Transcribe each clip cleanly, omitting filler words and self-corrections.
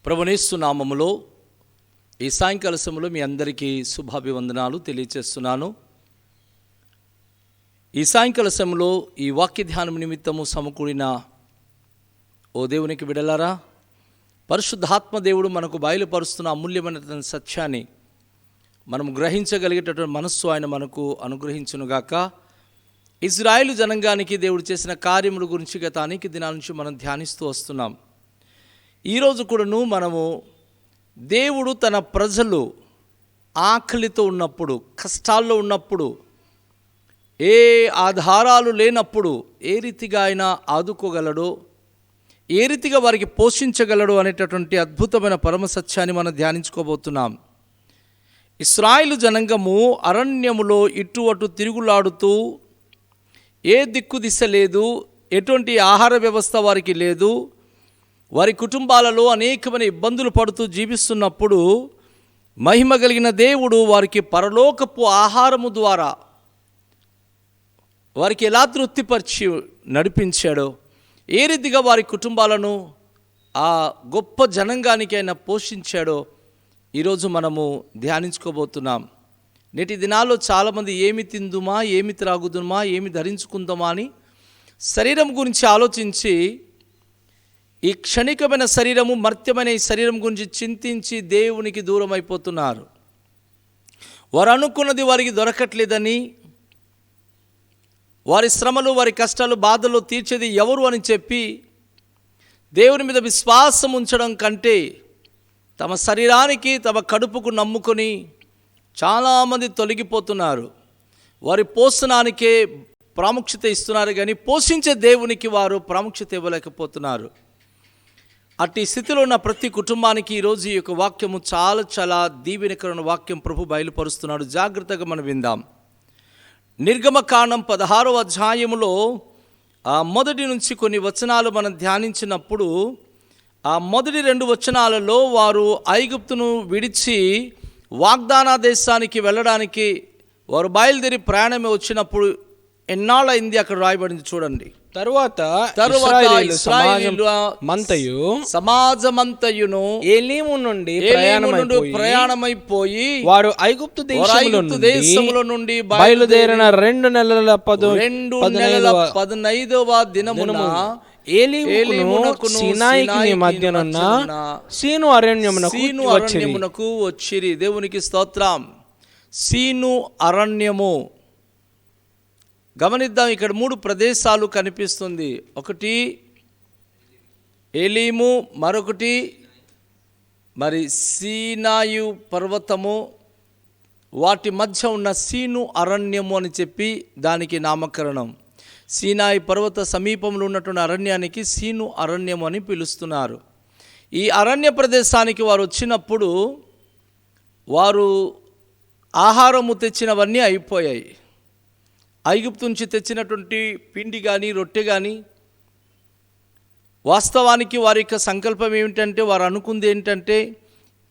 ప్రభునేసు నామములో ఈ సాయంకాల సమయంలో మీ అందరికీ శుభాభివందనాలు తెలియచేస్తున్నాను. ఈ సాయంకాల సమయంలో ఈ వాక్య ధ్యానం నిమిత్తము సమకూడిన ఓ దేవునికి బిడ్డలారా, పరిశుద్ధాత్మ దేవుడు మనకు బయలుపరుస్తున్న అమూల్యమైన సత్యాన్ని మనం గ్రహించగలిగేటటువంటి మనస్సు ఆయన మనకు అనుగ్రహించునుగాక. ఇజ్రాయేలు జనాంగానికి దేవుడు చేసిన కార్యముల గురించి గత అనేక దినాల నుంచి మనం ధ్యానిస్తూ వస్తున్నాం. ఈరోజు కూడాను మనము దేవుడు తన ప్రజలు ఆకలితో ఉన్నప్పుడు, కష్టాల్లో ఉన్నప్పుడు, ఏ ఆధారాలు లేనప్పుడు ఏ రీతిగా ఆయన ఆదుకోగలడో, ఏ రీతిగా వారికి పోషించగలడు అనేటటువంటి అద్భుతమైన పరమ సత్యాన్ని మనం ధ్యానించుకోబోతున్నాం. ఇశ్రాయేలు జనాంగము అరణ్యములో ఇటు అటు తిరుగులాడుతూ, ఏ దిక్కు దిశ లేదు, ఎటువంటి ఆహార వ్యవస్థ వారికి లేదు, వారి కుటుంబాలలో అనేకమైన ఇబ్బందులు పడుతూ జీవిస్తున్నప్పుడు మహిమ కలిగిన దేవుడు వారికి పరలోకపు ఆహారము ద్వారా వారికి ఎలా తృప్తిపరిచి నడిపించాడో, ఏ రీతిగా వారి కుటుంబాలను ఆ గొప్ప జనాంగానికి ఆయన పోషించాడో ఈరోజు మనము ధ్యానించుకోబోతున్నాం. నేటి దినాల్లో చాలామంది ఏమి తిందుమా, ఏమి త్రాగుదుమా, ఏమి ధరించుకుందామా అని శరీరం గురించి ఆలోచించి, ఈ క్షణికమైన శరీరము, మర్త్యమైన ఈ శరీరం గురించి చింతించి దేవునికి దూరం అయిపోతున్నారు. వారు అనుకున్నది వారికి దొరకట్లేదని, వారి శ్రమలు, వారి కష్టాలు, బాధలు తీర్చేది ఎవరు అని చెప్పి దేవుని మీద విశ్వాసం ఉంచడం కంటే తమ శరీరానికి, తమ కడుపుకు నమ్ముకొని చాలామంది తొలగిపోతున్నారు. వారి పోషణానికే ప్రాముఖ్యత ఇస్తున్నారు కానీ పోషించే దేవునికి వారు ప్రాముఖ్యత ఇవ్వలేకపోతున్నారు. అట్టి స్థితిలో ఉన్న ప్రతి కుటుంబానికి ఈరోజు ఈ యొక్క వాక్యము చాలా దీవెనకరమైన వాక్యం ప్రభు బయలుపరుస్తున్నాడు. జాగ్రత్తగా మనం విందాం. నిర్గమకాండం 16వ అధ్యాయములో మొదటి నుంచి కొన్ని వచనాలు మనం ధ్యానించినప్పుడు, ఆ మొదటి 2 వచనాలలో వారు ఐగుప్తును విడిచి వాగ్దాన దేశానికి వెళ్ళడానికి వారు బయలుదేరి ప్రయాణమే వచ్చినప్పుడు ఎన్నాళ్ళైంది అక్కడ రాయబడింది చూడండి. తరువాత సమాజమంతయును ఏలీము నుండి ప్రయాణమైపోయి వారు ఐగుప్తు దేశములో నుండి బయలుదేరిన 2 నెలల 15వ దినమున ఏలీమునకు సీనాయికి మధ్యనున్న సీను అరణ్యమునకు వచ్చిరి. దేవునికి స్తోత్రం. సీను అరణ్యము గమనిద్దాం. ఇక్కడ 3 ప్రదేశాలు కనిపిస్తుంది. ఒకటి ఏలీము, మరొకటి మరి సీనాయు పర్వతము, వాటి మధ్య ఉన్న సీను అరణ్యము అని చెప్పి దానికి నామకరణం. సీనాయి పర్వత సమీపంలో ఉన్నటువంటి అరణ్యానికి సీను అరణ్యం అని పిలుస్తున్నారు. ఈ అరణ్య ప్రదేశానికి వారు వచ్చినప్పుడు వారు ఆహారము తెచ్చినవన్నీ అయిపోయాయి. ఐగుప్తు నుంచి తెచ్చినటువంటి పిండి కానీ, రొట్టె కానీ, వాస్తవానికి వారి యొక్క సంకల్పం ఏమిటంటే, వారు అనుకుంది ఏంటంటే,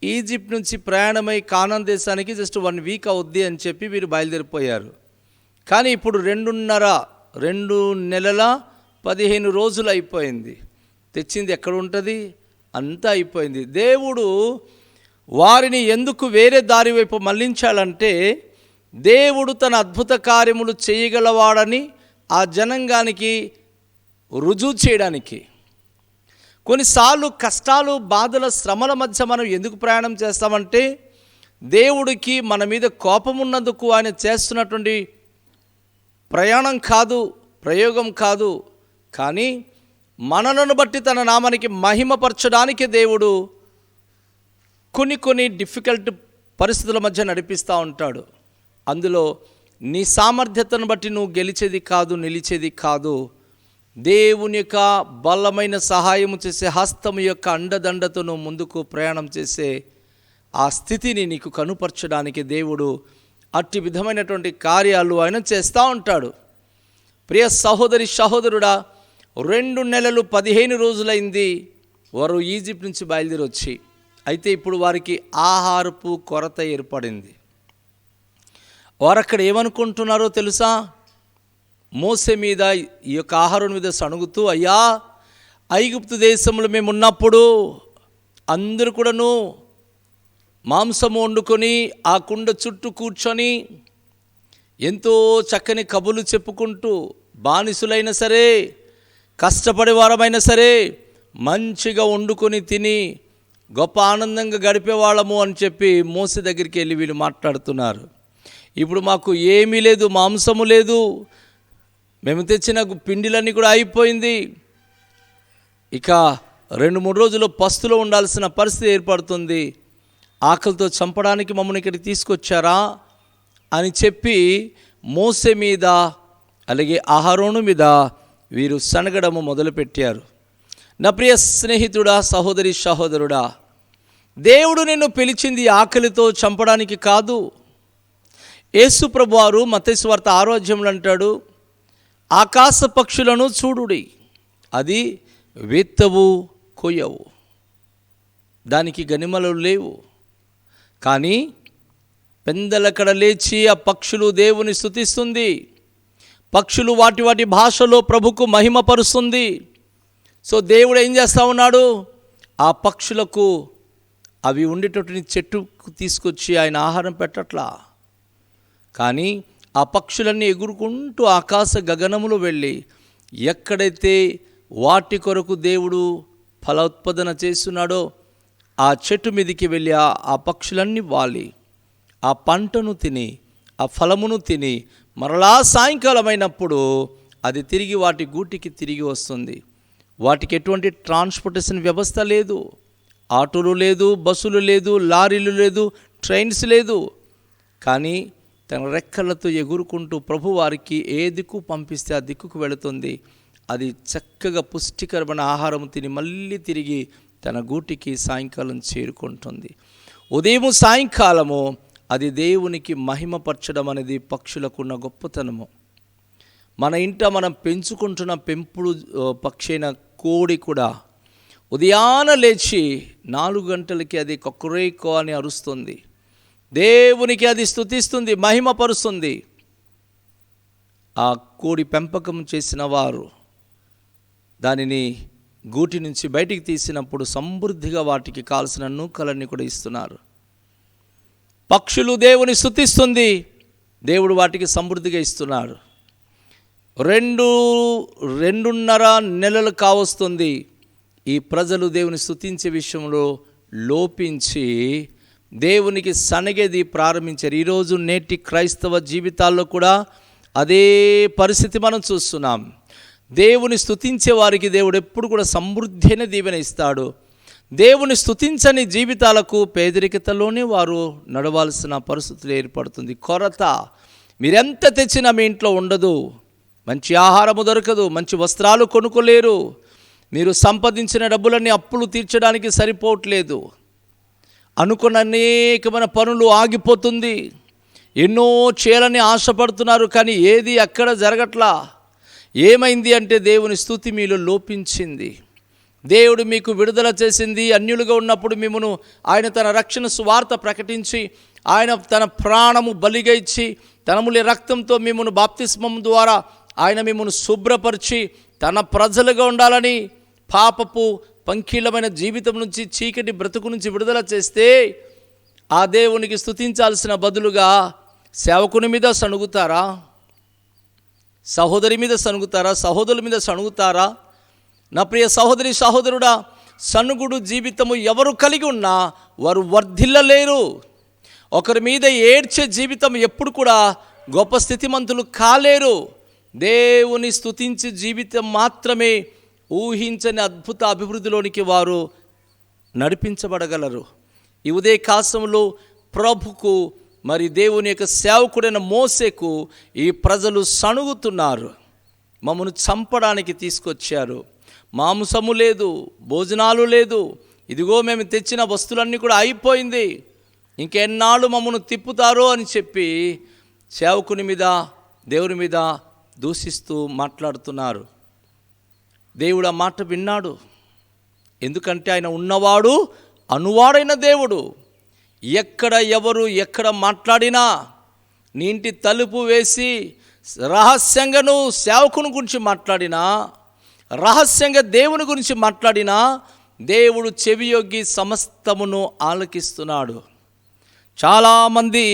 ఈజిప్ట్ నుంచి ప్రయాణమై కానాన్ దేశానికి జస్ట్ 1 వీక్ అవుద్ది అని చెప్పి వీరు బయలుదేరిపోయారు. కానీ ఇప్పుడు 2 నెలల 15 రోజులు అయిపోయింది. తెచ్చింది ఎక్కడ ఉంటుంది? అంతా అయిపోయింది. దేవుడు వారిని ఎందుకు వేరే దారి వైపు మళ్లించాలంటే, దేవుడు తన అద్భుత కార్యములు చేయగలవాడని ఆ జనాంగానికి రుజువు చేయడానికి. కొన్నిసార్లు కష్టాలు, బాధల, శ్రమల మధ్య మనం ఎందుకు ప్రయాణం చేస్తామంటే, దేవుడికి మన మీద కోపం ఉన్నందుకు ఆయన చేస్తున్నటువంటి ప్రయాణం కాదు, ప్రయోగం కాదు, కానీ మనలను బట్టి తన నామానికి మహిమపరచడానికి దేవుడు కొన్ని డిఫికల్ట్ పరిస్థితుల మధ్య నడిపిస్తూ ఉంటాడు. అందులో నీ సామర్థ్యతను బట్టి నువ్వు గెలిచేది కాదు, నిలిచేది కాదు. దేవుని యొక్క బలమైన సహాయము చేసే హస్తము యొక్క అండదండతో నువ్వు ముందుకు ప్రయాణం చేసే ఆ స్థితిని నీకు కనుపరచడానికి దేవుడు అట్టి విధమైనటువంటి కార్యాలు ఆయన చేస్తూ ఉంటాడు. ప్రియ సహోదరుడా, 2 నెలలు 15 రోజులైంది వారు ఈజిప్ట్ నుంచి బయలుదేరి వచ్చి. అయితే ఇప్పుడు వారికి ఆహారపు కొరత ఏర్పడింది. వారు అక్కడ ఏమనుకుంటున్నారో తెలుసా? మోసే మీద, ఈ యొక్క ఆహారం మీద సణుగుతూ, అయ్యా ఐగుప్తు దేశంలో మేము ఉన్నప్పుడు అందరూ కూడాను మాంసము వండుకొని ఆ కుండ చుట్టూ కూర్చొని ఎంతో చక్కని కబుర్లు చెప్పుకుంటూ, బానిసులైనా సరే కష్టపడేవారమైనా సరే మంచిగా వండుకొని తిని గొప్ప ఆనందంగా గడిపేవాళ్ళము అని చెప్పి మోసే దగ్గరికి వెళ్ళి వీళ్ళు మాట్లాడుతున్నారు. ఇప్పుడు మాకు ఏమీ లేదు, మాంసము లేదు, మేము తెచ్చిన పిండిలన్నీ కూడా అయిపోయింది, ఇక 2-3 రోజులు పస్తులో ఉండాల్సిన పరిస్థితి ఏర్పడుతుంది, ఆకలితో చంపడానికి మమ్మల్ని ఇక్కడికి తీసుకొచ్చారా అని చెప్పి మోసే మీద అలాగే అహరోను మీద వీరు సనగడము మొదలుపెట్టారు. నా ప్రియ స్నేహితుడా, సహోదరి సహోదరుడా, దేవుడు నిన్ను పిలిచింది ఆకలితో చంపడానికి కాదు. యేసు ప్రభువారు మత్తయి సువార్త 6వ అధ్యాయంలో అంటాడు, ఆకాశ పక్షులను చూడుడి, అది విత్తవు కొయ్యవు, దానికి గనిమలు లేవు, కానీ పెందలకడ లేచి ఆ పక్షులు దేవుని స్తుతిస్తుంది, పక్షులు వాటి వాటి భాషలో ప్రభుకు మహిమపరుస్తుంది. సో దేవుడు ఏం చేస్తూ ఉన్నాడు, ఆ పక్షులకు అవి ఉండేటటువంటి చెట్టుకు తీసుకొచ్చి ఆయన ఆహారం పెట్టట్లా, కానీ ఆ పక్షులన్నీ ఎగురుకుంటూ ఆకాశ గగనములో వెళ్ళి ఎక్కడైతే వాటి కొరకు దేవుడు ఫలోత్పాదన చేస్తున్నాడో ఆ చెట్టు మీదకి వెళ్ళి ఆ పక్షులన్నీ వాలి ఆ పంటను తిని ఆ ఫలమును తిని మరలా సాయంకాలమైనప్పుడు అది తిరిగి వాటి గూటికి తిరిగి వస్తుంది. వాటికి ఎటువంటి ట్రాన్స్పోర్టేషన్ వ్యవస్థ లేదు, ఆటోలు లేదు, బస్సులు లేదు, లారీలు లేదు, ట్రైన్స్ లేదు, కానీ తన రెక్కలతో ఎగురుకుంటూ ప్రభు వారికి ఏ దిక్కు పంపిస్తే ఆ దిక్కుకు వెళుతుంది. అది చక్కగా పుష్టికరమైన ఆహారం తిని మళ్ళీ తిరిగి తన గూటికి సాయంకాలం చేరుకుంటుంది. ఉదయం సాయంకాలము అది దేవునికి మహిమపరచడం అనేది పక్షులకున్న గొప్పతనము. మన ఇంట మనం పెంచుకుంటున్న పెంపుడు పక్షి అయిన కోడి కూడా ఉదయాన లేచి 4 గంటలకి అది కొక్కరేకో అని అరుస్తుంది, దేవునికి అది స్తుతిస్తుంది, మహిమపరుస్తుంది. ఆ కోడి పెంపకం చేసిన వారు దానిని గూటి నుంచి బయటికి తీసినప్పుడు సమృద్ధిగా వాటికి కావలసిన నూకలన్నీ కూడా ఇస్తున్నారు. పక్షులు దేవుని స్తుతిస్తుంది, దేవుడు వాటికి సమృద్ధిగా ఇస్తున్నారు. 2.5 నెలలు కావస్తుంది ఈ ప్రజలు దేవుని స్తుతించే విషయంలో లోపించి దేవునికి సనగేది ప్రారంభించారు. ఈరోజు నేటి క్రైస్తవ జీవితాల్లో కూడా అదే పరిస్థితి మనం చూస్తున్నాం. దేవుని స్తుతించే వారికి దేవుడు ఎప్పుడు కూడా సమృద్ధి అయిన దీవెన ఇస్తాడు. దేవుని స్తుతించని జీవితాలకు పేదరికతలోనే వారు నడవాల్సిన పరిస్థితులు ఏర్పడుతుంది. కొరత, మీరెంత తెచ్చినా మీ ఇంట్లో ఉండదు, మంచి ఆహారము దొరకదు, మంచి వస్త్రాలు కొనుక్కోలేరు, మీరు సంపాదించిన డబ్బులన్నీ అప్పులు తీర్చడానికి సరిపోవట్లేదు, అనుకున్న అనేకమైన పనులు ఆగిపోతుంది, ఎన్నో చేయాలని ఆశపడుతున్నారు, కానీ ఏది అక్కడ జరగట్లా. ఏమైంది అంటే దేవుని స్తుతి మీలో లోపించింది. దేవుడు మీకు విడుదల చేసింది. అన్యులుగా ఉన్నప్పుడు మిమ్మను ఆయన తన రక్షణ సువార్త ప్రకటించి ఆయన తన ప్రాణము బలిగా ఇచ్చి తన మూల్య రక్తంతో మిమ్మను బాప్తిస్మం ద్వారా ఆయన మిమ్మను శుభ్రపరిచి తన ప్రజలుగా ఉండాలని పాపపు పంకీలమైన జీవితం నుంచి, చీకటి బ్రతుకు నుంచి విడుదల చేస్తే ఆ దేవునికి స్తుతించాల్సిన బదులుగా సేవకుని మీద సణుగుతారా, సహోదరి మీద సణుగుతారా, సహోదరుల మీద సణుగుతారా? నా ప్రియ సహోదరి సహోదరుడా, సణుగుడు జీవితము ఎవరు కలిగి ఉన్నా వారు వర్ధిల్లలేరు. ఒకరి మీద ఏడ్చే జీవితం ఎప్పుడు కూడా గొప్ప స్థితిమంతులు కాలేరు. దేవుని స్తుతించే జీవితం మాత్రమే ఊహించని అద్భుత అభివృద్ధిలోనికి వారు నడిపించబడగలరు. ఈ ఉదయ కాలంలో ప్రభుకు మరి దేవుని యొక్క సేవకుడైన మోసేకు ఈ ప్రజలు సణుగుతున్నారు. మమ్మను చంపడానికి తీసుకొచ్చారు, మాంసము లేదు, భోజనాలు లేదు, ఇదిగో మేము తెచ్చిన వస్తువులన్నీ కూడా అయిపోయింది, ఇంకెన్నాళ్ళు మమ్మను తిప్పుతారో అని చెప్పి సేవకుని మీద, దేవుని మీద దూషిస్తూ మాట్లాడుతున్నారు. దేవుడు ఆ మాట విన్నాడు. ఎందుకంటే ఆయన ఉన్నవాడు అనువాడైన దేవుడు. ఎక్కడ మాట్లాడినా నీ ఇంటి తలుపు వేసి రహస్యంగా నువ్వు సేవకుని గురించి మాట్లాడినా, రహస్యంగా దేవుని గురించి మాట్లాడినా దేవుడు చెవియొగ్గి సమస్తమును ఆలకిస్తున్నాడు. చాలామంది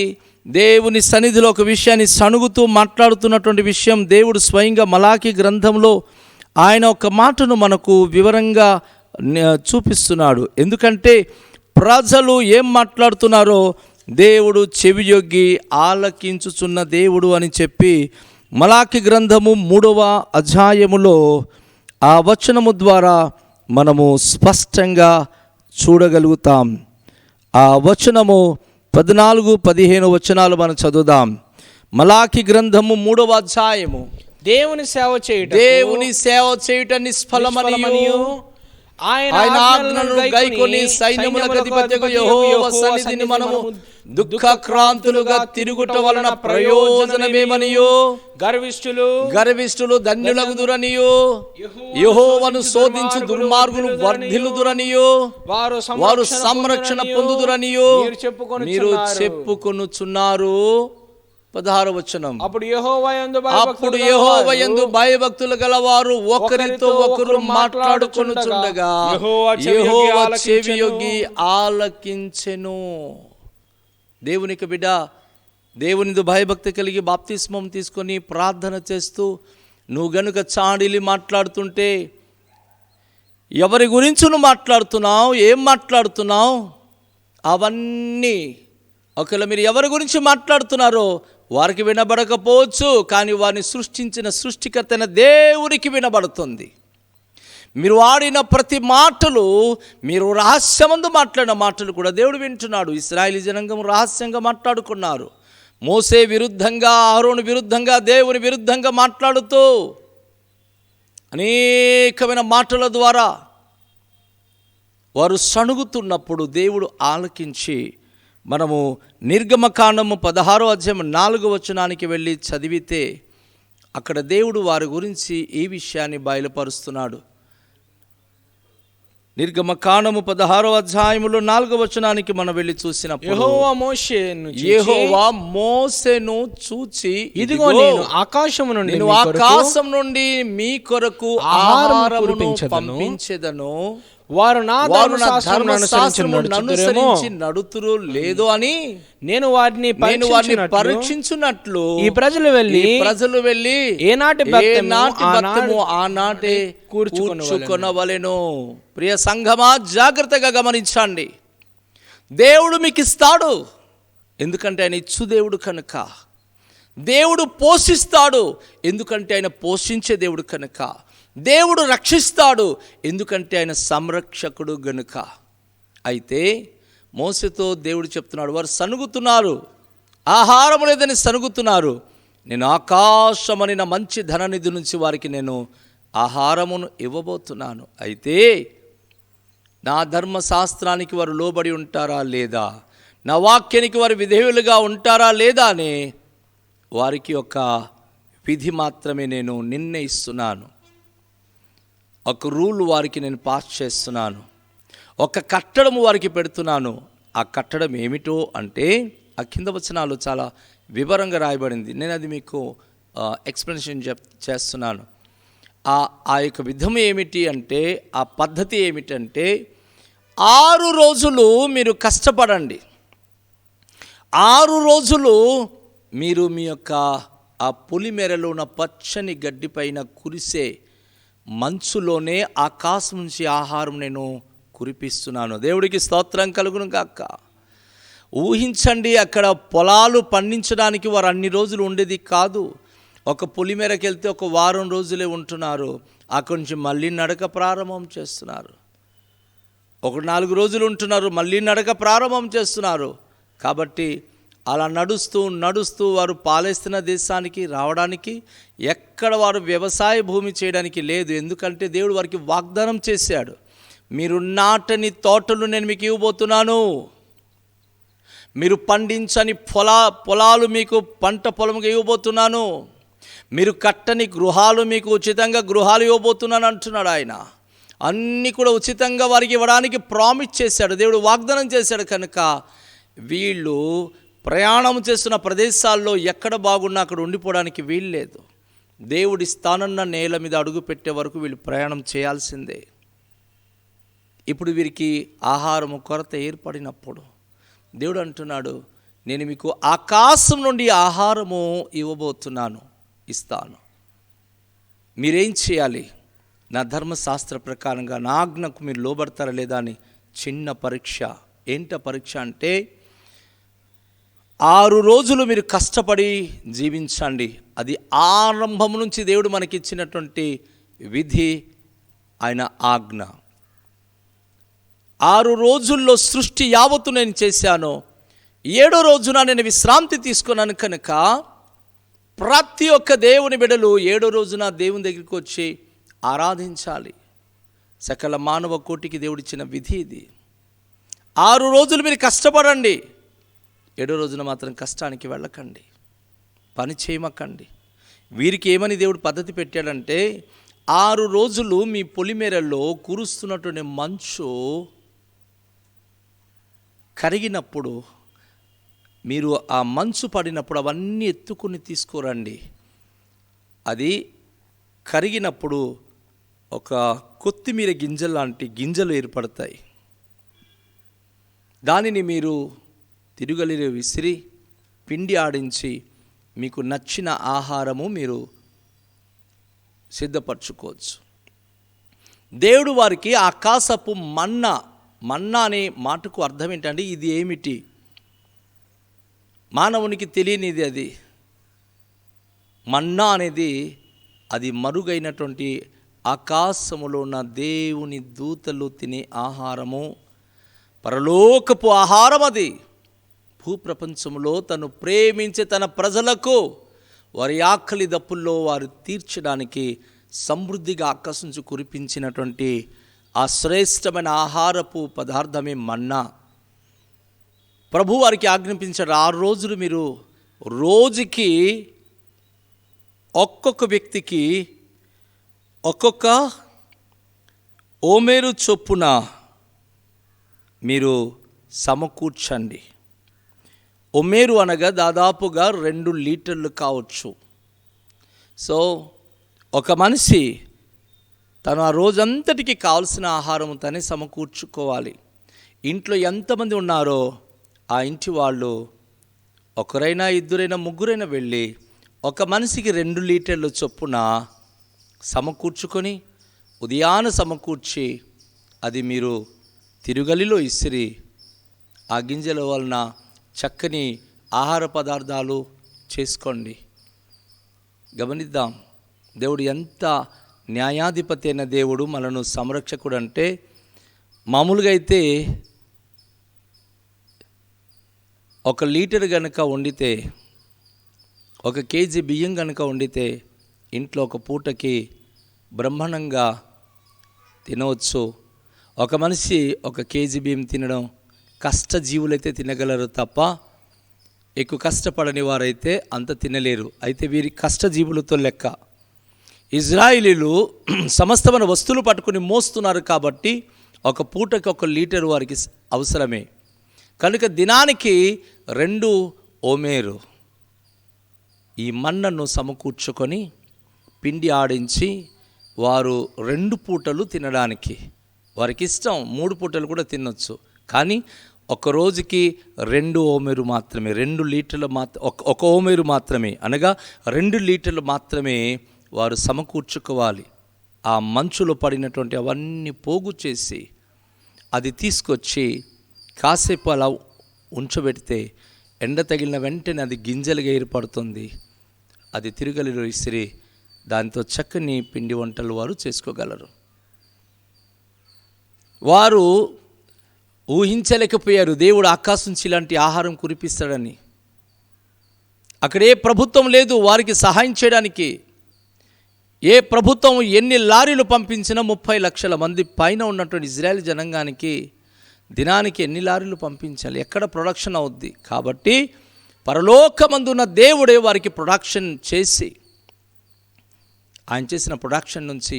దేవుని సన్నిధిలో ఒక విషయాన్ని సణుగుతూ మాట్లాడుతున్నటువంటి విషయం దేవుడు స్వయంగా మలాకి గ్రంథంలో ఆయన ఒక మాటను మనకు వివరంగా చూపిస్తున్నాడు. ఎందుకంటే ప్రజలు ఏం మాట్లాడుతున్నారో దేవుడు చెవియొగ్గి ఆలకించుచున్న దేవుడు అని చెప్పి మలాకి గ్రంథము 3వ అధ్యాయములో ఆ వచనము ద్వారా మనము స్పష్టంగా చూడగలుగుతాం. ఆ వచనము 14-15 వచనాలు మనం చదువుదాం. మలాకి గ్రంథము 3వ అధ్యాయము. దేవుని సేవ చేయుట నిష్ఫలమనియు ఆయన ఆజ్ఞలను గైకొని సైన్యములకు అధిపతియగు యెహోవా సన్నిధిని మనము దుఃఖక్రాంతులుగా తిరుగుట వలన ప్రయోజనమేమనియో గర్విష్ఠులు ధన్యులగుదురనియో యెహోవాను శోధించు దుర్మార్గులు వర్ధిల్లుదురనియో వారు సంరక్షణ పొందుదురనియో మీరు చెప్పుకొనుచున్నారు. 16వ వచనం. అప్పుడు యెహోవా యందు భయభక్తులు గలవారు ఒకరితో ఒకరు మాట్లాడుకొనుచుండగా యెహోవా చెవియొగ్గి ఆలకించెను. దేవునికి బిడ్డ, దేవునిది భయభక్తి కలిగి బాప్తిస్మం తీసుకొని ప్రార్థన చేస్తూ నువ్వు గనుక చాడిలి మాట్లాడుతుంటే ఎవరి గురించి నువ్వు మాట్లాడుతున్నావు, ఏం మాట్లాడుతున్నావు, అవన్నీ ఒకవేళ మీరు ఎవరి గురించి మాట్లాడుతున్నారో వారికి వినబడకపోవచ్చు, కానీ వారిని సృష్టించిన సృష్టికర్తైన దేవునికి వినబడుతుంది. మీరు ఆడిన ప్రతి మాటలు, మీరు రహస్యమందు మాట్లాడిన మాటలు కూడా దేవుడు వింటున్నాడు. ఇశ్రాయేలు జనాంగం రహస్యంగా మాట్లాడుకున్నారు. మోసే విరుద్ధంగా, అహరోను విరుద్ధంగా, దేవుని విరుద్ధంగా మాట్లాడుతూ అనేకమైన మాటల ద్వారా వారు సణుగుతున్నప్పుడు దేవుడు ఆలకించి, మనము నిర్గమకాండము 16వ అధ్యాయం 4వ వచనానికి వెళ్ళి చదివితే అక్కడ దేవుడు వారి గురించి ఈ విషయాన్ని బయలుపరుస్తున్నాడు. నిర్గమకాండము 16వ అధ్యాయములో 4వ వచనానికి మనం వెళ్ళి చూసినప్పుడు యెహోవా మోషేను చూచి, ఇదిగో నేను ఆకాశం నుండి మీ కొరకు ఆహారమును పంపించెదను, వారు నా ధర్మశాస్త్రమును అనుసరించి నడుతురు లేదో అని నేను వారిని పరీక్షించున్నట్లు ఈ ప్రజలు వెళ్ళి ఏనాటి బత్తెము ఆనాటే కూర్చుకొనవలెను. ప్రియ సంఘమా, జాగ్రత్తగా గమనించండి. దేవుడు మీకు ఇస్తాడు, ఎందుకంటే ఆయన ఇచ్చు దేవుడు కనుక. దేవుడు పోషిస్తాడు, ఎందుకంటే ఆయన పోషించే దేవుడు కనుక. దేవుడు రక్షిస్తాడు, ఎందుకంటే ఆయన సంరక్షకుడు గనుక. అయితే మోసెతో దేవుడు చెప్తున్నాడు, వారు సనుగుతున్నారు, ఆహారం లేదని సనుగుతున్నారు. నేను ఆకాశమని నా మంచి ధననిధి నుంచి వారికి నేను ఆహారమును ఇవ్వబోతున్నాను. అయితే నా ధర్మశాస్త్రానికి వారు లోబడి ఉంటారా లేదా, నా వాక్యానికి వారు విధేయులుగా ఉంటారా లేదా అని వారికి ఒక విధి మాత్రమే నేను నిర్ణయిస్తున్నాను. ఒక రూల్ వారికి నేను పాస్ చేస్తున్నాను, ఒక కట్టడము వారికి పెడుతున్నాను. ఆ కట్టడం ఏమిటో అంటే ఆ కింద వచనాలు చాలా వివరంగా రాయబడింది. నేను అది మీకు ఎక్స్ప్లెనేషన్ చేస్తున్నాను. ఆ యొక్క విధం ఏమిటి అంటే, ఆ పద్ధతి ఏమిటంటే, 6 రోజులు మీరు కష్టపడండి. 6 రోజులు మీరు మీ యొక్క ఆ పొలిమేరలో ఉన్న పచ్చని గడ్డిపైన కురిసే మంచులోనే ఆకాశం నుంచి ఆహారం నేను కురిపిస్తున్నాను. దేవుడికి స్తోత్రం కలుగును గాక. ఊహించండి, అక్కడ పొలాలు పండించడానికి వారు అన్ని రోజులు ఉండేది కాదు. ఒక పొలిమేరకి వెళ్తే ఒక వారం రోజులే ఉంటున్నారు. అక్కడి నుంచి మళ్ళీ నడక ప్రారంభం చేస్తున్నారు. ఒక 4 రోజులు ఉంటున్నారు, మళ్ళీ నడక ప్రారంభం చేస్తున్నారు. కాబట్టి అలా నడుస్తూ వారు పాలస్తీనా దేశానికి రావడానికి ఎక్కడ వారు వ్యవసాయ భూమి చేయడానికి లేదు. ఎందుకంటే దేవుడు వారికి వాగ్దానం చేశాడు, మీరు నాటని తోటలు నేను మీకు ఇవ్వబోతున్నాను, మీరు పండించని పొలాలు మీకు పంట పొలంగా ఇవ్వబోతున్నాను, మీరు కట్టని గృహాలు మీకు ఉచితంగా గృహాలు ఇవ్వబోతున్నాను అంటున్నాడు ఆయన. అన్నీ కూడా ఉచితంగా వారికి ఇవ్వడానికి ప్రామిస్ చేశాడు, దేవుడు వాగ్దానం చేశాడు. కనుక వీళ్ళు ప్రయాణం చేస్తున్న ప్రదేశాల్లో ఎక్కడ బాగున్నా అక్కడ ఉండిపోవడానికి వీల్లేదు. దేవుడి స్థానన్న నేల మీద అడుగు పెట్టే వరకు వీళ్ళు ప్రయాణం చేయాల్సిందే. ఇప్పుడు వీరికి ఆహారము కొరత ఏర్పడినప్పుడు దేవుడు అంటున్నాడు, నేను మీకు ఆకాశం నుండి ఆహారము ఇవ్వబోతున్నాను, ఇస్తాను. మీరేం చేయాలి? నా ధర్మశాస్త్ర ప్రకారంగా నా ఆజ్ఞకు మీరు లోబడతారా లేదా అని చిన్న పరీక్ష. ఏంట పరీక్ష అంటే 6 రోజులు మీరు కష్టపడి జీవించండి. అది ఆరంభం నుంచి దేవుడు మనకిచ్చినటువంటి విధి, ఆయన ఆజ్ఞ. 6 రోజుల్లో సృష్టి యావత్తు నేను చేశాను, 7వ రోజున నేను విశ్రాంతి తీసుకున్నాను కనుక ప్రతి ఒక్క దేవుని బిడ్డలు 7వ రోజున దేవుని దగ్గరికి వచ్చి ఆరాధించాలి. సకల మానవ కోటికి దేవుడిచ్చిన విధి ఇది. 6 రోజులు మీరు కష్టపడండి, 7వ రోజున మాత్రం కష్టానికి వెళ్ళకండి, పని చేయమకండి. వీరికి ఏమని దేవుడు పద్ధతి పెట్టాడంటే 6 రోజులు మీ పొలిమేరల్లో కురుస్తున్నటువంటి మంచు కరిగినప్పుడు, మీరు ఆ మంచు పడినప్పుడు అవన్నీ ఎత్తుకుని తీసుకురండి. అది కరిగినప్పుడు ఒక కొత్తిమీర గింజలు లాంటి గింజలు ఏర్పడతాయి. దానిని మీరు తిరుగలిలో విసిరి పిండి ఆడించి మీకు నచ్చిన ఆహారము మీరు సిద్ధపరచుకోవచ్చు. దేవుడు వారికి ఆకాశపు మన్నా అనే మాటకు అర్థం ఏంటంటే ఇది ఏమిటి? మానవునికి తెలియనిది అది. మన్నా అనేది అది మరుగైనటువంటి ఆకాశములో ఉన్న దేవుని దూతలు తినే ఆహారము, పరలోకపు ఆహారం. అది భూప్రపంచంలో తను ప్రేమించే తన ప్రజలకు వారి ఆకలి దప్పుల్లో వారు తీర్చడానికి సమృద్ధిగా ఆకాశం నుంచి కురిపించినటువంటి ఆ శ్రేష్టమైన ఆహారపు పదార్థమే మన్నా. ప్రభు వారికి ఆజ్ఞాపించాడు, 6 రోజులు మీరు రోజుకి ఒక్కొక్క వ్యక్తికి ఒక్కొక్క ఓమేరు చొప్పున మీరు సమకూర్చండి. ఓమేరు అనగా దాదాపుగా 2 లీటర్లు కావచ్చు. సో ఒక మనిషి తను ఆ రోజంతటికి కావలసిన ఆహారం తనే సమకూర్చుకోవాలి. ఇంట్లో ఎంతమంది ఉన్నారో ఆ ఇంటి వాళ్ళు ఒకరైనా, ఇద్దరైనా, ముగ్గురైనా వెళ్ళి ఒక మనిషికి 2 లీటర్ల చొప్పున సమకూర్చుకొని ఉదయాన సమకూర్చి అది మీరు తిరుగలిలో ఇసిరి ఆ గింజల వలన చక్కని ఆహార పదార్థాలు చేసుకోండి. గమనిద్దాం, దేవుడు ఎంత న్యాయాధిపతి అయిన దేవుడు, మనను సంరక్షకుడు. అంటే మామూలుగా అయితే 1 లీటర్ కనుక వండితే, 1 కేజీ బియ్యం కనుక వండితే ఇంట్లో ఒక పూటకి బ్రహ్మాండంగా తినవచ్చు. ఒక మనిషి 1 కేజీ బియ్యం తినడం కష్టజీవులైతే తినగలరు తప్ప ఎక్కువ కష్టపడని వారైతే అంత తినలేరు. అయితే వీరి కష్టజీవులతో లెక్క. ఇజ్రాయిలీలు సమస్తమైన వస్తువులు పట్టుకుని మోస్తున్నారు కాబట్టి ఒక పూటకి 1 లీటర్ వారికి అవసరమే. కనుక దినానికి 2 ఓమేరు ఈ మన్నను సమకూర్చుకొని పిండి ఆడించి వారు 2 పూటలు తినడానికి వారికి ఇష్టం. 3 పూటలు కూడా తినొచ్చు, కానీ ఒక రోజుకి 2 ఓమేరు మాత్రమే, 2 లీటర్లు ఒక ఓమేరు మాత్రమే, అనగా 2 లీటర్లు మాత్రమే వారు సమకూర్చుకోవాలి. ఆ మంచులో పడినటువంటి అవన్నీ పోగు చేసి అది తీసుకొచ్చి కాసేపు అలా ఉంచబెడితే ఎండ తగిలిన వెంటనే అది గింజలుగా ఏర్పడుతుంది. అది తిరుగలిలో ఇసిరి దాంతో చక్కని పిండి వంటలు వారు చేసుకోగలరు. వారు ఊహించలేకపోయారు దేవుడు ఆకాశం నుంచి ఇలాంటి ఆహారం కురిపిస్తాడని. అక్కడే ప్రభుత్వం లేదు వారికి సహాయం చేయడానికి. ఏ ప్రభుత్వం ఎన్ని లారీలు పంపించినా 30 లక్షల మంది పైన ఉన్నటువంటి ఇజ్రాయెల్ జనాంగానికి దినానికి ఎన్ని లారీలు పంపించాలి? ఎక్కడ ప్రొడక్షన్ అవుద్ది? కాబట్టి పరలోకమందున్న దేవుడే వారికి ప్రొడక్షన్ చేసి, ఆయన చేసిన ప్రొడక్షన్ నుంచి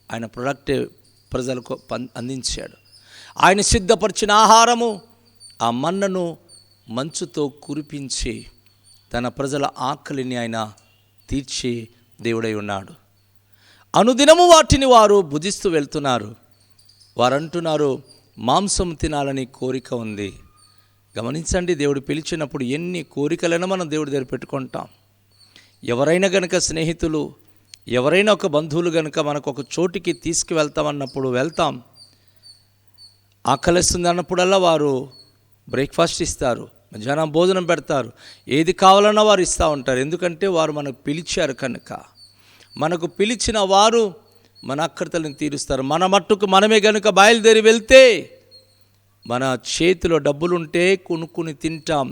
ఆయన ప్రొడక్ట్ ప్రజలకు అందించాడు. ఆయన సిద్ధపరిచిన ఆహారము ఆ మన్నను మంచుతో కురిపించి తన ప్రజల ఆకలిని ఆయన తీర్చి దేవుడై ఉన్నాడు. అనుదినము వాటిని వారు భుజిస్తూ వెళ్తున్నారు. వారు అంటున్నారు, మాంసం తినాలని కోరిక ఉంది. గమనించండి, దేవుడు పిలిచినప్పుడు ఎన్ని కోరికలైనా మనం దేవుడి దగ్గర పెట్టుకుంటాం. ఎవరైనా గనుక స్నేహితులు, ఎవరైనా ఒక బంధువులు గనుక మనకు ఒక చోటికి తీసుకువెళ్తామన్నప్పుడు వెళ్తాం. ఆకలిస్తుంది అన్నప్పుడల్లా వారు బ్రేక్ఫాస్ట్ ఇస్తారు, మధ్యాహ్నం భోజనం పెడతారు, ఏది కావాలన్నా వారు ఇస్తూ ఉంటారు. ఎందుకంటే వారు మనకు పిలిచారు కనుక. మనకు పిలిచిన వారు మన అక్కర్తలను తీరుస్తారు. మన మట్టుకు మనమే గనుక బయలుదేరి వెళ్తే మన చేతిలో డబ్బులుంటే కొనుక్కుని తింటాం,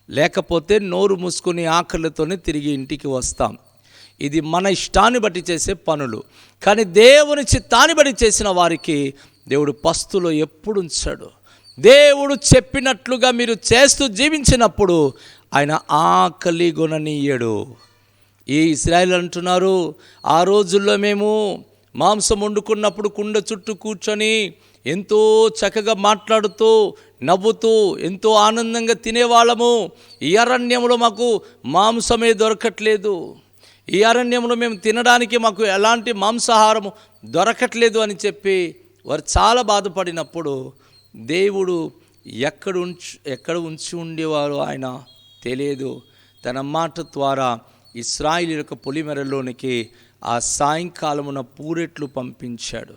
లేకపోతే నోరు మూసుకొని ఆకలితోనే తిరిగి ఇంటికి వస్తాం. ఇది మన ఇష్టాన్ని బట్టి చేసే పనులు. కానీ దేవుని చిత్తాన్ని బట్టి చేసిన వారికి దేవుడు పస్తులో ఎప్పుడు ఉంచాడు. దేవుడు చెప్పినట్లుగా మీరు చేస్తూ జీవించినప్పుడు ఆయన ఆకలి గొననీయడు. ఈ ఇశ్రాయేలు అంటున్నారు, ఆ రోజుల్లో మేము మాంసం వండుకున్నప్పుడు కుండ చుట్టూ కూర్చొని ఎంతో చక్కగా మాట్లాడుతూ నవ్వుతూ ఎంతో ఆనందంగా తినేవాళ్ళము. ఈ అరణ్యంలో మాకు మాంసమే దొరకట్లేదు, ఈ అరణ్యంలో మేము తినడానికి మాకు ఎలాంటి మాంసాహారము దొరకట్లేదు అని చెప్పి వారు చాలా బాధపడినప్పుడు దేవుడు ఎక్కడ ఉంచి ఉండేవారు ఆయన తెలియదు. తన మాట ద్వారా ఇశ్రాయేలు యొక్క పొలిమేరలోనికి ఆ సాయంకాలమున పూరెట్లు పంపించాడు.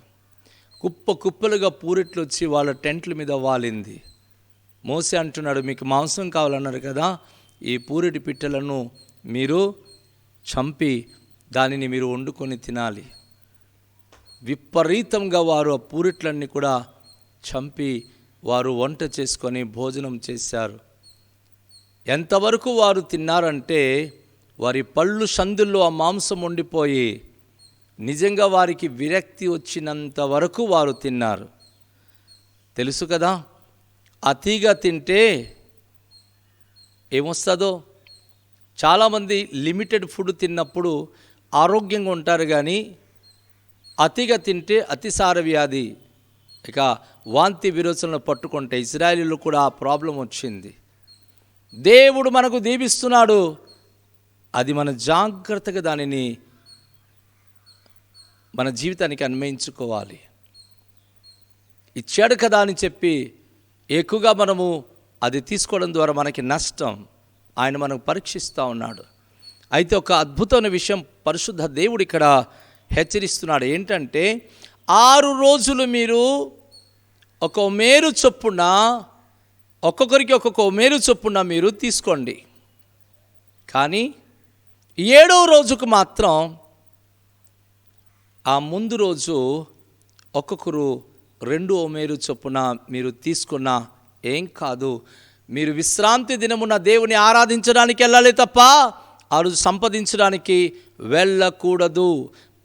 కుప్పలుగా పూరెట్లు వచ్చి వాళ్ళ టెంట్ల మీద వాలింది. మోసే అంటున్నాడు, మీకు మాంసం కావాలన్నారు కదా, ఈ పూరెటి పిట్టలను మీరు చంపి దానిని మీరు వండుకొని తినాలి. విపరీతంగా వారు ఆ పూరెట్లన్నీ కూడా చంపి వారు వంట చేసుకొని భోజనం చేశారు. ఎంతవరకు వారు తిన్నారంటే వారి పళ్ళు సందుల్లో ఆ మాంసం వండిపోయి నిజంగా వారికి విరక్తి వచ్చినంత వరకు వారు తిన్నారు. తెలుసు కదా, అతిగా తింటే ఏమొస్తుందో. చాలామంది లిమిటెడ్ ఫుడ్ తిన్నప్పుడు ఆరోగ్యంగా ఉంటారు, కానీ అతిగా తింటే అతిసార వ్యాధి, ఇక వాంతి విరోచనలు పట్టుకుంటే ఇశ్రాయేలీలో కూడా ఆ ప్రాబ్లం వచ్చింది. దేవుడు మనకు దీవిస్తున్నాడు, అది మన జాగ్రత్తగా దానిని మన జీవితానికి అన్వయించుకోవాలి. ఇచ్చాడు కదా అని చెప్పి ఎక్కువగా మనము అది తీసుకోవడం ద్వారా మనకి నష్టం. ఆయన మనకు పరీక్షిస్తూ ఉన్నాడు. అయితే ఒక అద్భుతమైన విషయం పరిశుద్ధ దేవుడు ఇక్కడ హెచ్చరిస్తున్నాడు. ఏంటంటే 6 రోజులు మీరు ఒక మేరు చొప్పున, ఒక్కొక్కరికి ఒక్కొక్క మేరు చొప్పున మీరు తీసుకోండి. కానీ 7వ రోజుకు మాత్రం ఆ ముందు రోజు ఒక్కొక్కరు 2 మేరు చొప్పున మీరు తీసుకున్నా ఏం కాదు. మీరు విశ్రాంతి దినమున దేవుని ఆరాధించడానికి వెళ్ళాలి తప్ప ఆ రోజు సంపాదించడానికి వెళ్ళకూడదు,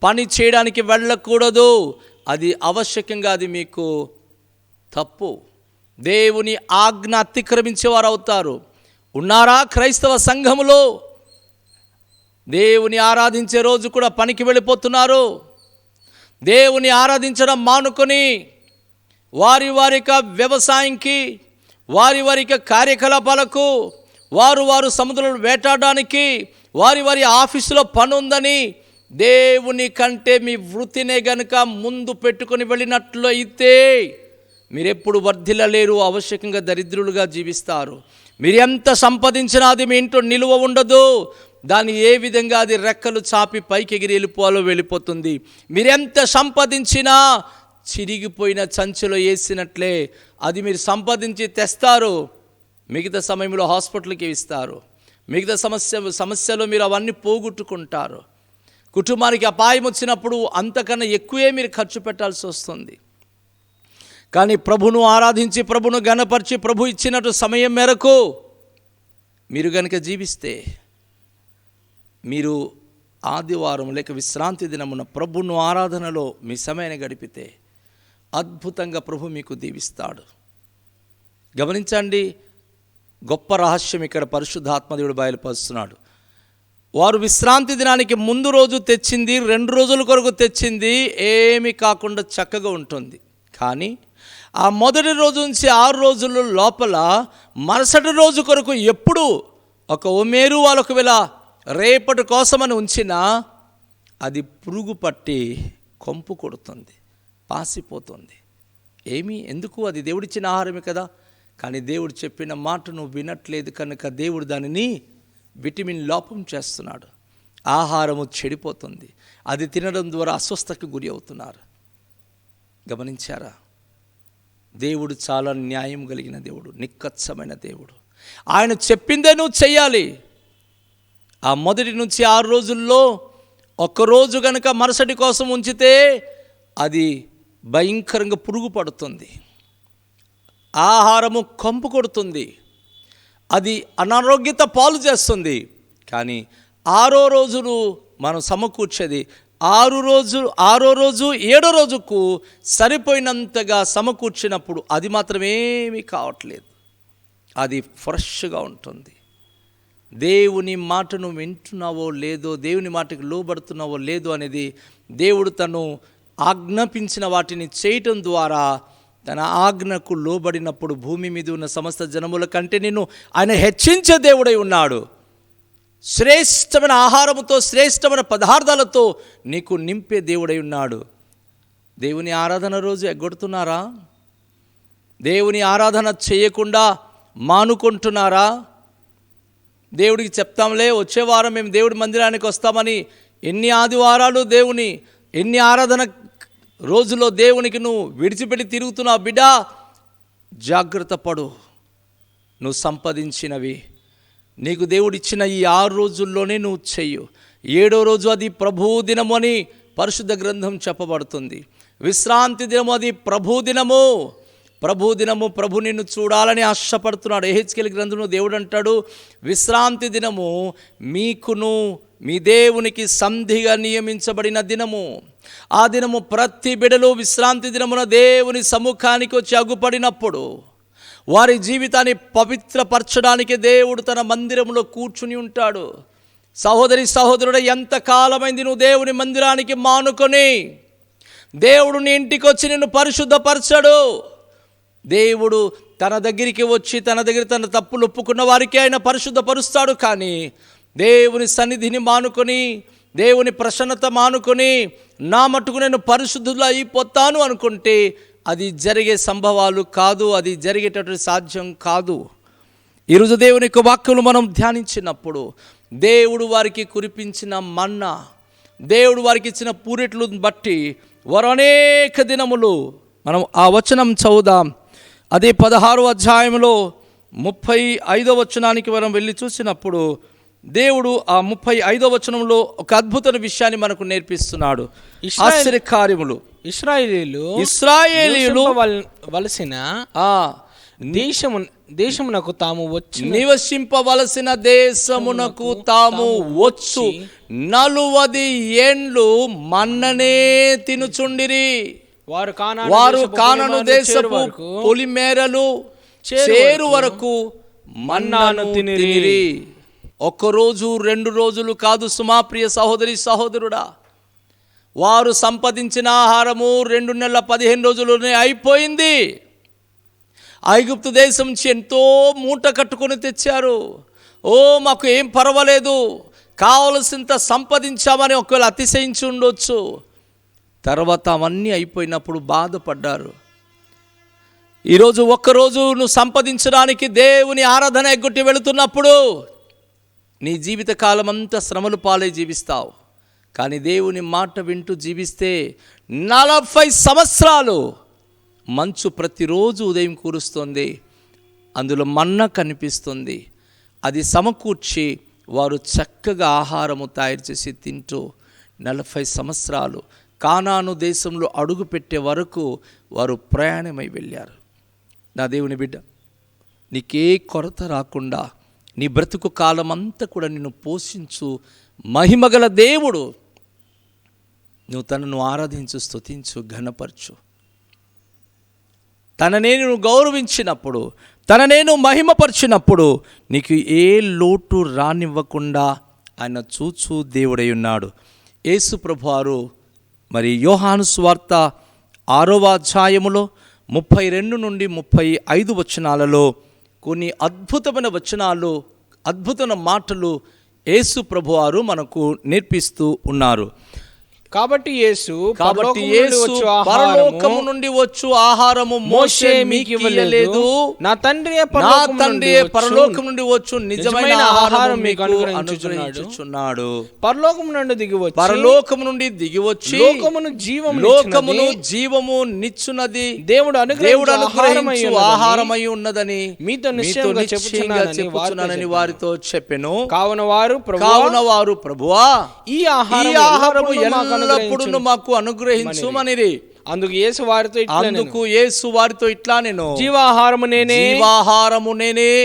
పని చేయడానికి వెళ్ళకూడదు. అది ఆవశ్యకంగా అది మీకు తప్పు. దేవుని ఆజ్ఞ అతిక్రమించేవారు అవుతారు. ఉన్నారా క్రైస్తవ సంఘములో? దేవుని ఆరాధించే రోజు కూడా పనికి వెళ్ళిపోతున్నారు. దేవుని ఆరాధించడం మానుకొని వారి వ్యవసాయంకి, వారి కార్యకలాపాలకు, వారు సముద్రంలో వేటాడడానికి, వారి ఆఫీసులో పని ఉందని దేవుని కంటే మీ వృత్తినే గనుక ముందు పెట్టుకొని వెళ్ళినట్లు అయితే మీరెప్పుడు వర్ధిల్లలేరు, ఆవశ్యకంగా దరిద్రులుగా జీవిస్తారు. మీరు ఎంత సంపాదించినా అది మీ ఇంట్లో నిలువ ఉండదు. దాన్ని ఏ విధంగా అది రెక్కలు చాపి పైకి ఎగిరి వెళ్ళిపోతుంది. మీరెంత సంపాదించినా చిరిగిపోయిన సంచిలో వేసినట్లే అది మీరు సంపాదించి తెస్తారు, మిగతా సమయంలో హాస్పిటల్కి ఇస్తారు. మిగతా సమస్యలో మీరు అవన్నీ పోగొట్టుకుంటారు. కుటుంబానికి అపాయం వచ్చినప్పుడు అంతకన్నా ఎక్కువే మీరు ఖర్చు పెట్టాల్సి వస్తుంది. కానీ ప్రభును ఆరాధించి, ప్రభును ఘనపరిచి, ప్రభు ఇచ్చినట్టు సమయం మేరకు మీరు గనుక జీవిస్తే, మీరు ఆదివారం లేక విశ్రాంతి దినమున ప్రభును ఆరాధనలో మీ సమయాన్ని గడిపితే అద్భుతంగా ప్రభు మీకు దీవిస్తాడు. గమనించండి, గొప్ప రహస్యం ఇక్కడ పరిశుద్ధాత్మదేవుడు బయలుపరుస్తున్నాడు. వారు విశ్రాంతి దినానికి ముందు రోజు తెచ్చింది, 2 రోజుల కొరకు తెచ్చింది ఏమీ కాకుండా చక్కగా ఉంటుంది. కానీ ఆ మొదటి రోజు నుంచి 6 రోజుల లోపల మరుసటి రోజు కొరకు ఎప్పుడు ఒక ఒమేరు వాళ్ళు ఒకవేళ రేపటి కోసమని ఉంచినా అది పురుగు పట్టి కొంపు కొడుతుంది, పాసిపోతుంది. ఎందుకు? అది దేవుడిచ్చిన ఆహారమే కదా. కానీ దేవుడు చెప్పిన మాట నువ్వు వినట్లేదు కనుక దేవుడు దానిని విటమిన్ లోపం చేస్తున్నాడు. ఆహారము చెడిపోతుంది. అది తినడం ద్వారా అస్వస్థతకు గురి అవుతున్నారు. గమనించారా? దేవుడు చాలా న్యాయం కలిగిన దేవుడు, నిక్కచ్చమైన దేవుడు. ఆయన చెప్పిందే నువ్వు చెయ్యాలి. ఆ మొదటి నుంచి 6 రోజుల్లో ఒక్కరోజు కనుక మరుసటి కోసం ఉంచితే అది భయంకరంగా పురుగు పడుతుంది, ఆహారము కంపు కొడుతుంది, అది అనారోగ్యత పాలు చేస్తుంది. కానీ 6వ రోజును మనం సమకూర్చేది 6వ రోజు 7వ రోజుకు సరిపోయినంతగా సమకూర్చినప్పుడు అది మాత్రం ఏమీ కావట్లేదు, అది ఫ్రెష్గా ఉంటుంది. దేవుని మాటను వింటున్నావో లేదో, దేవుని మాటకు లోబడుతున్నావో లేదో అనేది దేవుడు తను ఆజ్ఞాపించిన వాటిని చేయటం ద్వారా, తన ఆజ్ఞకు లోబడినప్పుడు భూమి మీద ఉన్న సమస్త జనముల కంటే నిన్ను ఆయన హెచ్చించే దేవుడై ఉన్నాడు. శ్రేష్టమైన ఆహారముతో, శ్రేష్టమైన పదార్థాలతో నీకు నింపే దేవుడై ఉన్నాడు. దేవుని ఆరాధన రోజు ఎగ్గొడుతున్నారా? దేవుని ఆరాధన చేయకుండా మానుకుంటున్నారా? దేవుడికి చెప్తాంలే, వచ్చే వారం మేము దేవుడి మందిరానికి వస్తామని ఎన్ని ఆదివారాలు ఎన్ని ఆరాధన రోజులో దేవునికి నువ్వు విడిచిపెట్టి తిరుగుతున్నావు. బిడ్డా, జాగ్రత్త పడు. నువ్వు సంపాదించినవి నీకు దేవుడిచ్చిన ఈ 6 రోజుల్లోనే నువ్వు చెయ్యు. 7వ రోజు అది ప్రభు దినము అని పరిశుద్ధ గ్రంథం చెప్పబడుతుంది. విశ్రాంతి దినము అది ప్రభు దినము. ప్రభు నిన్ను చూడాలని ఆశపడుతున్నాడు. యెహెజ్కేలు గ్రంథంలో దేవుడు అంటాడు, విశ్రాంతి దినము మీకును మీ దేవునికి సంధిగా నియమించబడిన దినము. ఆ దినము ప్రతి బిడలు విశ్రాంతి దినమున దేవుని సముఖానికి వచ్చి అగుపడినప్పుడు వారి జీవితాన్ని పవిత్రపరచడానికి దేవుడు తన మందిరంలో కూర్చుని ఉంటాడు. సహోదరుడు, ఎంతకాలమైంది నువ్వు దేవుని మందిరానికి మానుకొని? దేవుడు నీ ఇంటికి వచ్చి నిన్ను పరిశుద్ధపరచడు. దేవుడు తన దగ్గరికి వచ్చి తన తప్పులు ఒప్పుకున్న వారికి ఆయన పరిశుద్ధపరుస్తాడు. కానీ దేవుని సన్నిధిని మానుకొని, దేవుని ప్రసన్నత మానుకొని, నా మట్టుకు నేను పరిశుద్ధులు అయిపోతాను అనుకుంటే అది జరిగే సంభవాలు కాదు, అది జరిగేటటువంటి సాధ్యం కాదు. ఈరోజు దేవుని యొక్క వాక్యములు మనం ధ్యానించినప్పుడు దేవుడు వారికి కురిపించిన మన్నా, దేవుడు వారికి ఇచ్చిన పూరెట్లను బట్టి వారు అనేక దినములు, మనం ఆ వచనం చదువుదాం. అదే 16వ అధ్యాయంలో 35వ వచనానికి మనం వెళ్ళి చూసినప్పుడు దేవుడు ఆ 35వ వచనంలో ఒక అద్భుతమైన విషయాన్ని మనకు నేర్పిస్తున్నాడు. ఆశ్చర్యకార్యములు. ఇశ్రాయేలీయులు వలసిన దేశమునకు తాము వచ్చి నివసింపవలసిన దేశమునకు తాము వచ్చు 40 ఏండ్లు మన్ననే తినుచుండిరి. వారు కానాను దేశపు పొలిమేరలు చేరు వరకు మన్నాను తినిరి. 1 రోజు 2 రోజులు కాదు సుమా, ప్రియ సహోదరుడా. వారు సంపాదించిన ఆహారము 2 నెలల 15 రోజుల్లోనే అయిపోయింది. ఐగుప్తు దేశం నుంచి ఎంతో మూట కట్టుకొని తెచ్చారు. మాకు ఏం పర్వాలేదు, కావలసినంత సంపాదించామని ఒకవేళ అతిశయించి ఉండొచ్చు. తర్వాత అవన్నీ అయిపోయినప్పుడు బాధపడ్డారు. ఈరోజు 1 రోజు నువ్వు సంపాదించడానికి దేవుని ఆరాధన ఎగ్గొట్టి వెళుతున్నప్పుడు నీ జీవిత కాలం అంతా శ్రమలు పాలై జీవిస్తావు. కానీ దేవుని మాట వింటూ జీవిస్తే 40 సంవత్సరాలు మంచు ప్రతిరోజు ఉదయం కురుస్తుంది, అందులో మన్నా కనిపిస్తుంది. అది సమకూర్చి వారు చక్కగా ఆహారము తయారు చేసి తింటూ 40 సంవత్సరాలు కానాను దేశంలో అడుగు పెట్టే వరకు వారు ప్రయాణమై వెళ్ళారు. నా దేవుని బిడ్డ, నీకే కొరత రాకుండా నీ బ్రతుకు కాలం అంతా కూడా నిన్ను పోషించు మహిమగల దేవుడు. నువ్వు తనను ఆరాధించు, స్తుతించు, ఘనపరచు. తననే నువ్వు గౌరవించినప్పుడు, తననే నువ్వు మహిమపరిచినప్పుడు నీకు ఏ లోటు రానివ్వకుండా ఆయన చూచు దేవుడై ఉన్నాడు. యేసు ప్రభువారు మరి యోహాను సువార్త 6వ అధ్యాయములో 32 నుండి 35 వచనాలలో కొన్ని అద్భుతమైన వచనాలు, అద్భుతమైన మాటలు యేసు ప్రభువారు మనకు నేర్పిస్తూ ఉన్నారు. కాబట్టి యేసు పరలోకము నుండి వచ్చు ఆహారము మోషే మీకు ఇవ్వలేదు, నా తండ్రి పరలోకం నుండి వచ్చు నిజమైన ఆహారం మీకు అనుగ్రహించుచున్నాడు. పరలోకము నుండి దిగివచ్చి లోకమును జీవము నిచ్చున్నది దేవుడు అనుగ్రహించు ఆహారమై ఉన్నదని మీతో నిశ్చయంగా చెప్పుచున్నానని వారితో చెప్పెను. కావున వారు ప్రభువా ఈ ఆహారము ఎల్లప్పుడూ మాకు అనుగ్రహించుమనిరి. అందుకు యేసు వారితో ఇట్లా నేను జీవాహారము నేనే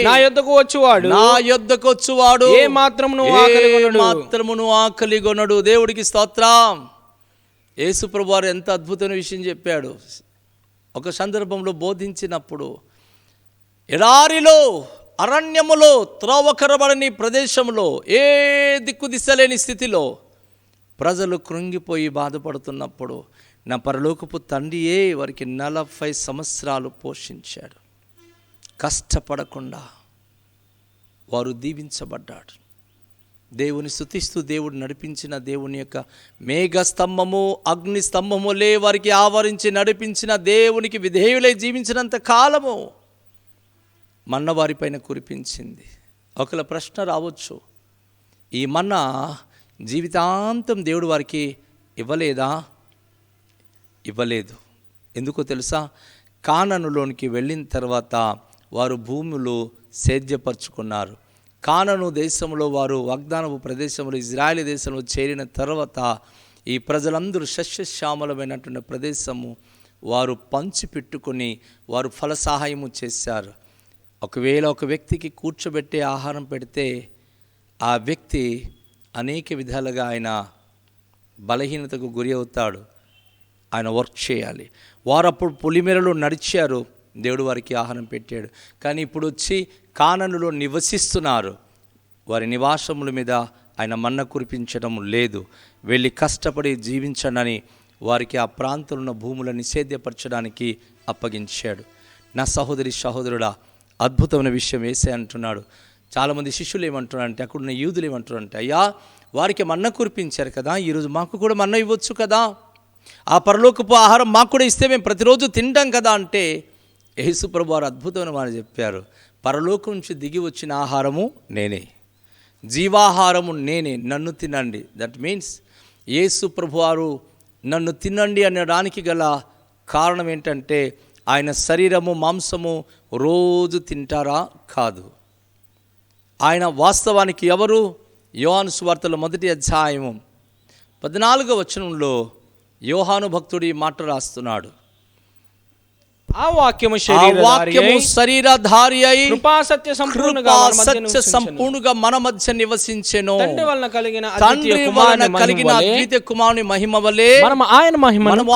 నా యొద్దకు వచ్చువాడు ఏ మాత్రమును ఆకలిగొనడు. దేవుడికి స్తోత్రం. యేసు ప్రభు వారు ఎంత అద్భుతమైన విషయం చెప్పాడు. ఒక సందర్భంలో బోధించినప్పుడు ఎడారిలో అరణ్యములో త్రోవకరబడని ప్రదేశంలో ఏ దిక్కు దిశలేని స్థితిలో ప్రజలు కృంగిపోయి బాధపడుతున్నప్పుడు నా పరలోకపు తండ్రియే వారికి 40 సంవత్సరాలు పోషించాడు. కష్టపడకుండా వారు దీవించబడ్డాడు. దేవుని స్తుతిస్తూ దేవుడు నడిపించిన దేవుని యొక్క మేఘ స్తంభము అగ్ని స్తంభములే వారికి ఆవరించి నడిపించిన దేవునికి విధేయులై జీవించినంత కాలము మన్న వారిపైన కురిపించింది. ఒకవేళ ప్రశ్న రావచ్చు, ఈ మన్నా జీవితాంతం దేవుడు వారికి ఇవ్వలేదు. ఎందుకో తెలుసా? కానానులోనికి వెళ్ళిన తర్వాత వారు భూములు సేద్యపరుచుకున్నారు. కానాను దేశంలో వారు వాగ్దానపు ప్రదేశంలో ఇజ్రాయేల్ దేశంలో చేరిన తర్వాత ఈ ప్రజలందరూ సస్యశ్యామలమైనటువంటి ప్రదేశము వారు పంచిపెట్టుకొని వారు ఫల సహాయము చేశారు. ఒకవేళ ఒక వ్యక్తికి కూర్చోబెట్టే ఆహారం పెడితే ఆ వ్యక్తి అనేక విధాలుగా ఆయన బలహీనతకు గురి అవుతాడు. ఆయన వర్క్ చేయాలి. వారు అప్పుడు పొలిమేరలో నడిచారు, దేవుడు వారికి ఆహారం పెట్టాడు. కానీ ఇప్పుడు వచ్చి కానానులో నివసిస్తున్నారు. వారి నివాసముల మీద ఆయన మన్న కురిపించడం లేదు. వెళ్ళి కష్టపడి జీవించడని వారికి ఆ ప్రాంతంలో ఉన్న భూములను సేద్యపరచడానికి అప్పగించాడు. నా సహోదరి సహోదరుడా, అద్భుతమైన విషయం వేసే అంటున్నాడు. చాలామంది శిష్యులు ఏమంటున్నారంటే, అక్కడున్న యూదులు ఏమంటున్నారంటే, అయ్యా వారికి మన్న కురిపించారు కదా, ఈరోజు మాకు కూడా మన్న ఇవ్వచ్చు కదా, ఆ పరలోకపు ఆహారం మాకు కూడా ఇస్తే మేము ప్రతిరోజు తింటాం కదా అంటే, యేసు ప్రభు వారు అద్భుతమైన మాట చెప్పారు. పరలోకం నుంచి దిగి వచ్చిన ఆహారము నేనే, జీవాహారము నేనే, నన్ను తినండి. దట్ మీన్స్ యేసు ప్రభు వారు నన్ను తినండి అనడానికి గల కారణం ఏంటంటే, ఆయన శరీరము మాంసము రోజు తింటారా? కాదు. ఆయన వాస్తవానికి ఎవరు? యోహాను సువార్తలో 1వ అధ్యాయము 14వ వచనంలో యోహాను భక్తుడు ఈ మాట రాస్తున్నాడు. ఆ వాక్యము శరీరధారి అయి కృపా సత్య సంపూర్ణంగా మన మధ్య నివసించెను. తండ్రి వలన కలిగిన అద్వితీయ కుమారుని మహిమ వలె మనము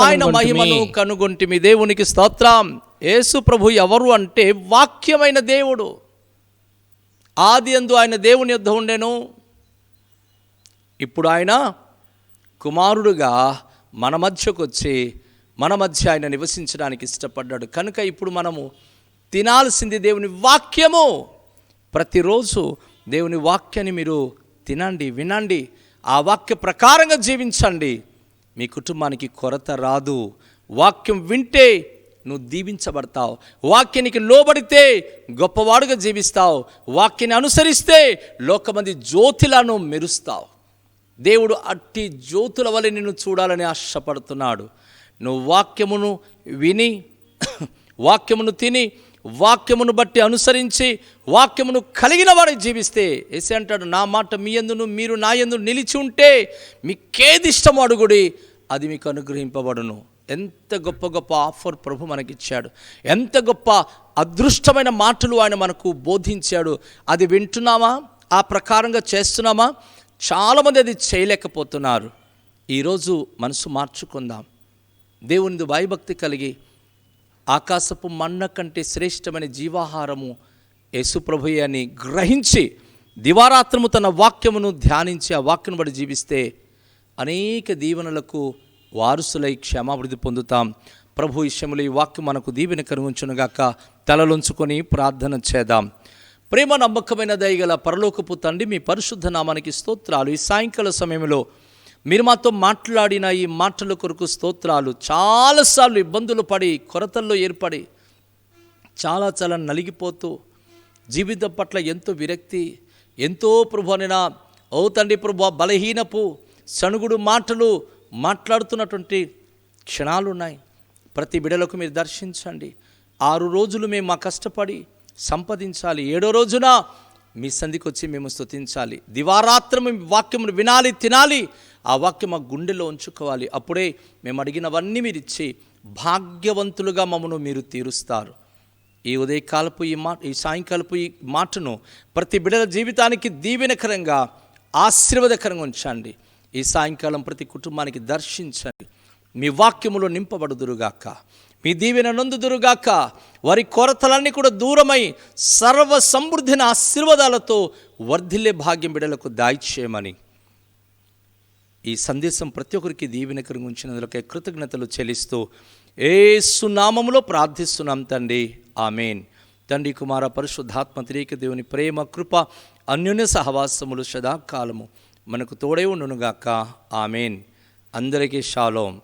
ఆయన మహిమను కనుగొంటిమి. దేవునికి స్తోత్రం. యేసు ప్రభు ఎవరు అంటే వాక్యమైన దేవుడు. ఆది యందు ఆయన దేవుని యొద్ద ఉండెను. ఇప్పుడు ఆయన కుమారుడుగా మన మధ్యకు వచ్చి మన మధ్య ఆయన నివసించడానికి ఇష్టపడ్డాడు. కనుక ఇప్పుడు మనము తినాల్సింది దేవుని వాక్యము. ప్రతిరోజు దేవుని వాక్యాన్ని మీరు తినండి, వినండి, ఆ వాక్య ప్రకారంగా జీవించండి. మీ కుటుంబానికి కొరత రాదు. వాక్యం వింటే నువ్వు దీవించబడతావు. వాక్యానికి లోబడితే గొప్పవాడుగా జీవిస్తావు. వాక్యాన్ని అనుసరిస్తే లోకమంది జ్యోతిలను మెరుస్తావు. దేవుడు అట్టి జ్యోతుల వలె నిన్ను చూడాలని ఆశపడుతున్నాడు. నువ్వు వాక్యమును విని, వాక్యమును తిని, వాక్యమును బట్టి అనుసరించి, వాక్యమును కలిగిన వాడికి జీవిస్తే, యేసు అంటాడు, నా మాట మీ యందును మీరు నా యందు నిలిచి ఉంటే మీకేది ఇష్టమో అడుగుడి, అది మీకు అనుగ్రహింపబడును. ఎంత గొప్ప గొప్ప ఆఫర్ ప్రభు మనకిచ్చాడు. ఎంత గొప్ప అదృష్టమైన మాటలు ఆయన మనకు బోధించాడు. అది వింటున్నామా? ఆ ప్రకారంగా చేస్తున్నామా? చాలామంది అది చేయలేకపోతున్నారు. ఈరోజు మనసు మార్చుకుందాం. దేవునిది భయభక్తి కలిగి ఆకాశపు మన్న కంటే శ్రేష్టమైన జీవాహారము యేసుప్రభుయే అని గ్రహించి దివారాత్రము తన వాక్యమును ధ్యానించి ఆ వాక్యను బట్టి జీవిస్తే అనేక దీవెనలకు వారసులై క్షేమాభివృద్ధి పొందుతాం. ప్రభు విషయంలో ఈ వాక్యం మనకు దీవెన కలుగుంచునుగాక. తలలుంచుకొని ప్రార్థన చేద్దాం. ప్రేమ నమ్మకమైన దయగల పరలోకపు తండ్రి, మీ పరిశుద్ధ నామానికి స్తోత్రాలు. ఈ సాయంకాల సమయంలో మీరు మాతో మాట్లాడిన ఈ మాటల కొరకు స్తోత్రాలు. చాలాసార్లు ఇబ్బందులు పడి, కొరతల్లో ఏర్పడి, చాలా నలిగిపోతూ, జీవితం పట్ల ఎంతో విరక్తి, ఎంతో ప్రభు అనినా ఓ తండ్రి ప్రభు బలహీనపు సణుగుడు మాటలు మాట్లాడుతున్నటువంటి క్షణాలు ఉన్నాయి. ప్రతి బిడలకు మీరు దర్శించండి. 6 రోజులు మేము మా కష్టపడి సంపాదించాలి, 7వ రోజున మీ సంధికి వచ్చి మేము స్తుతించాలి. దివారాత్రము వాక్యమును వినాలి, తినాలి, ఆ వాక్యం మా గుండెలో ఉంచుకోవాలి. అప్పుడే మేము అడిగినవన్నీ మీరు ఇచ్చి భాగ్యవంతులుగా మమ్మను మీరు తీరుస్తారు. ఈ ఉదయకాలపు ఈ సాయంకాలపు ఈ మాటను ప్రతి బిడ్డల జీవితానికి దీవెనకరంగా, ఆశీర్వాదకరంగా ఉంచండి. ఈ సాయంకాలం ప్రతి కుటుంబానికి దర్శించండి. మీ వాక్యములో నింపబడుదురుగాక, మీ దీవెన నొందుదురుగాక. వారి కొరతలన్నీ కూడా దూరమై సర్వ సమృద్ధిన ఆశీర్వాదాలతో వర్ధిల్లే భాగ్యం బిడ్డలకు దాయిచేయమని ఈ సందేశం ప్రతి ఒక్కరికి దీవెనకరంగా ఉంచినందుకే కృతజ్ఞతలు చెల్లిస్తూ యేసు నామములో ప్రార్థిస్తున్నాం తండ్రి, ఆమేన్. తండ్రి, కుమార, పరిశుద్ధాత్మ త్రియేక దేవుని ప్రేమ, కృప, అన్యోన్య సహవాసములు సదాకాలము మనకు తోడే ఉండునుగాక. ఆమేన్. అందరికీ షాలోం.